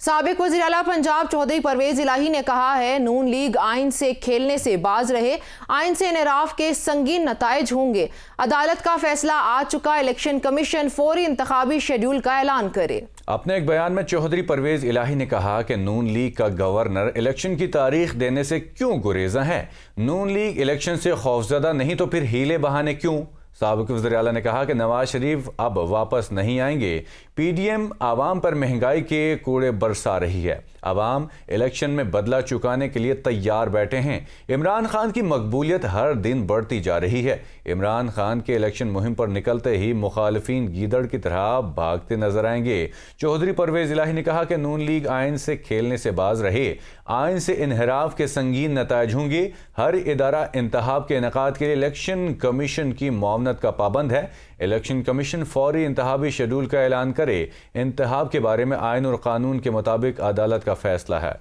سابق وزیر اعلیٰ پنجاب چودھری پرویز الہی نے کہا ہے نون لیگ آئین سے کھیلنے سے باز رہے، آئین سے انحراف کے سنگین نتائج ہوں گے۔ عدالت کا فیصلہ آ چکا، الیکشن کمیشن فوری انتخابی شیڈول کا اعلان کرے۔ اپنے ایک بیان میں چودھری پرویز الہی نے کہا کہ نون لیگ کا گورنر الیکشن کی تاریخ دینے سے کیوں گریزاں ہے؟ نون لیگ الیکشن سے خوفزدہ نہیں تو پھر ہیلے بہانے کیوں؟ سابق وزیر اعلیٰ نے کہا کہ نواز شریف اب واپس نہیں آئیں گے۔ پی ڈی ایم عوام پر مہنگائی کے کوڑے برسا رہی ہے، عوام الیکشن میں بدلہ چکانے کے لیے تیار بیٹھے ہیں۔ عمران خان کی مقبولیت ہر دن بڑھتی جا رہی ہے۔ عمران خان کے الیکشن مہم پر نکلتے ہی مخالفین گیدڑ کی طرح بھاگتے نظر آئیں گے۔ چودھری پرویز الہی نے کہا کہ نون لیگ آئین سے کھیلنے سے باز رہے، آئین سے انحراف کے سنگین نتائج ہوں گے۔ ہر ادارہ انتخاب کے انعقاد کے لیے الیکشن کمیشن کی معاونت کا پابند ہے۔ الیکشن کمیشن فوری انتخابی شیڈول کا اعلان کرے۔ انتخاب کے بارے میں آئین اور قانون کے مطابق عدالت کا فیصلہ ہے۔